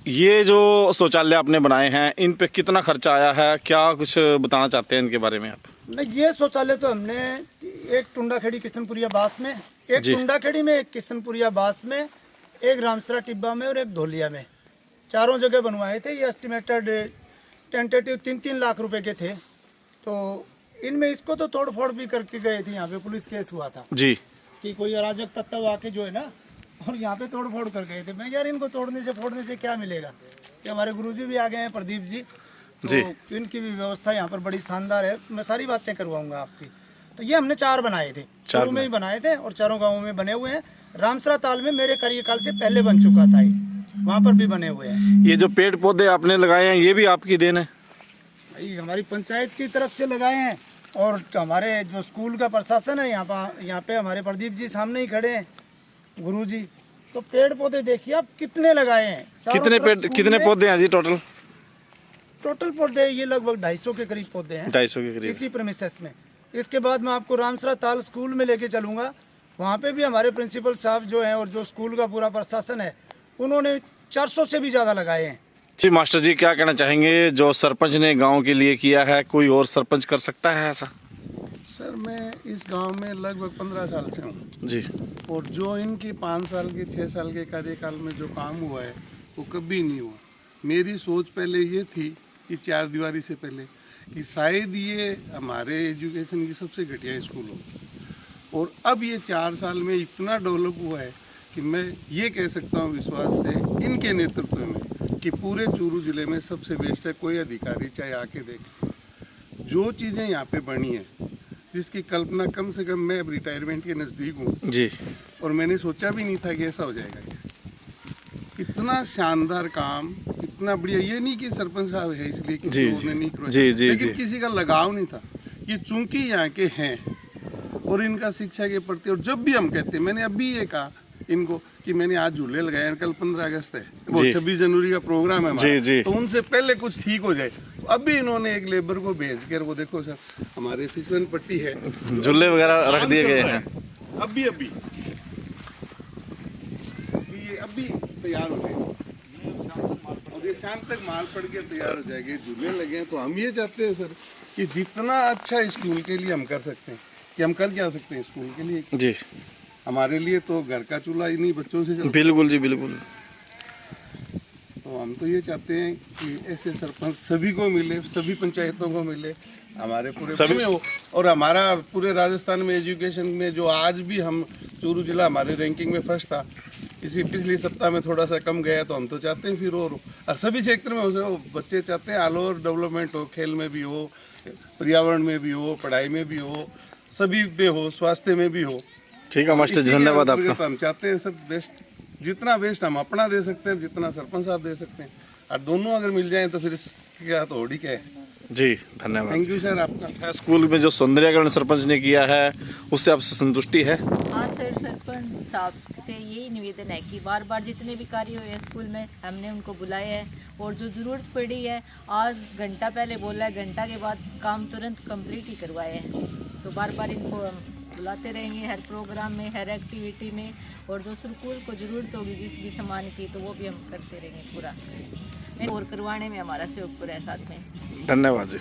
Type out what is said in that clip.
ये जो शौचालय आपने बनाए हैं, इन पे कितना खर्चा आया है, क्या कुछ बताना चाहते हैं इनके बारे में आप? नहीं, ये शौचालय तो हमने एक टुंडाखेड़ी किशनपुरिया बास में, एक टुंडाखेड़ी में, एक किशनपुरिया बास में, एक रामसरा टिब्बा में और एक धोलिया में, चारों जगह बनवाए थे। ये एस्टिमेटेड टेंटेटिव 3-3 लाख रुपए के थे। तो इनमें इसको तो तोड़ फोड़ भी करके गए थे, यहाँ पे पुलिस केस हुआ था जी कि कोई अराजक तत्व आके जो है ना, और यहाँ पे तोड़ फोड़ कर गए थे। मैं यार इनको तोड़ने से फोड़ने से क्या मिलेगा, कि हमारे गुरुजी भी आ गए हैं, प्रदीप जी, तो इनकी भी व्यवस्था यहाँ पर बड़ी शानदार है। मैं सारी बातें करवाऊंगा आपकी। तो ये हमने 4 बनाए थे, शुरू में ही बनाए थे और चारों गाँवों में बने हुए हैं। रामसरा ताल में मेरे कार्यकाल से पहले बन चुका था, वहाँ पर भी बने हुए हैं। ये जो पेड़ पौधे आपने लगाए हैं, ये भी आपकी देन है? ये हमारी पंचायत की तरफ से लगाए हैं, और हमारे जो स्कूल का प्रशासन है यहाँ पे हमारे प्रदीप जी सामने ही खड़े हैं, गुरुजी। तो पेड़ पौधे देखिए आप कितने लगाए हैं। कितने पौधे हैं जी टोटल? टोटल पौधे ये लगभग 250 के करीब पौधे हैं, 250 के करीब इसी प्रेमिसेस में। इसके बाद मैं आपको रामसरा ताल स्कूल में लेके चलूंगा। वहाँ पे भी हमारे प्रिंसिपल साहब जो हैं और जो स्कूल का पूरा प्रशासन है, उन्होंने 400 से भी ज़्यादा लगाए हैं। जी मास्टर जी, क्या कहना चाहेंगे? जो सरपंच ने गांव के लिए किया है, कोई और सरपंच कर सकता है ऐसा? सर, मैं इस गांव में लगभग 15 साल से हूँ जी, और जो इनकी 5 साल के 6 साल के कार्यकाल में जो काम हुआ है वो कभी नहीं हुआ। मेरी सोच पहले ये थी कि 4 दीवारी से पहले कि शायद ये हमारे एजुकेशन की सबसे घटिया स्कूल हो, और अब ये 4 साल में इतना डेवलप हुआ है कि मैं ये कह सकता हूँ विश्वास से इनके नेतृत्व में कि पूरे चूरू ज़िले में सबसे बेस्ट है। कोई अधिकारी चाहे आके देखे, जो चीज़ें यहाँ पे बनी है, जिसकी कल्पना कम से कम मैं अब रिटायरमेंट के नज़दीक हूँ जी, और मैंने सोचा भी नहीं था कि ऐसा हो जाएगा। इतना शानदार काम, इतना बढ़िया। ये नहीं कि सरपंच साहब है इसलिए किसी और ने नहीं करवाया, लेकिन किसी का लगाव नहीं था। ये चूंकि यहाँ के हैं और इनका शिक्षा के प्रति, और जब भी हम कहते हैं, मैंने अभी ये कहा इनको कि मैंने आज झूले लगाए, कल 15 अगस्त है, वो 26 जनवरी का प्रोग्राम है हमारा, तो उनसे पहले कुछ ठीक हो जाए। तो अभी इन्होंने एक लेबर को भेज कर, वो देखो सर, हमारे फिसलन पट्टी है, झूले वगैरह रख दिए गए हैं। अभी ये अभी तैयार हो जाएगी और ये शाम तक माल पड़ के तैयार हो जाएगी। झूले लगे हैं, तो हम ये चाहते हैं सर कि जितना अच्छा स्कूल के लिए हम कर सकते हैं, कि हम कर क्या सकते हैं स्कूल के लिए जी। हमारे लिए तो घर का चूल्हा ही नहीं, बच्चों से चलता। बिल्कुल जी, बिल्कुल। तो हम तो ये चाहते हैं कि ऐसे सरपंच सभी को मिले, सभी पंचायतों को मिले, हमारे पूरे सभी में हो। और हमारा पूरे राजस्थान में एजुकेशन में जो आज भी हम चूरू जिला हमारे रैंकिंग में फर्स्ट था, इसी पिछले सप्ताह में थोड़ा सा कम गया, तो हम तो चाहते हैं फिर और सभी क्षेत्र में हो। बच्चे चाहते हैं ऑल ओवर डेवलपमेंट हो, खेल में भी हो, पर्यावरण में भी हो, पढ़ाई में भी हो, सभी पे हो, स्वास्थ्य में भी हो। ठीक है मास्टर जी, धन्यवाद आपका। तो हम चाहते हैं सब बेस्ट, जितना बेस्ट हम अपना दे सकते हैं, जितना सरपंच साहब दे सकते हैं, और दोनों अगर मिल जाएं तो फिर क्या तो होड़ी क्या है। जी धन्यवाद। थैंक यू सर आपका। स्कूल में जो सौंदर्यकरण सरपंच ने किया है, उससे आपसे संतुष्टि है? हाँ सर, सरपंच साहब से यही निवेदन है कि बार बार जितने भी कार्य हुए हैं स्कूल में, हमने उनको बुलाया है, और जो ज़रूरत पड़ी है, आज घंटा पहले बोला है, घंटा के बाद काम तुरंत कंप्लीट ही करवाए हैं। तो बार बार इनको हम बुलाते रहेंगे हर प्रोग्राम में, हर एक्टिविटी में, और जो स्कूल को ज़रूरत होगी जिस भी सामान की, तो वो भी हम करते रहेंगे पूरा, और करवाने में हमारा सहयोग पूरा है साथ में। धन्यवाद जी।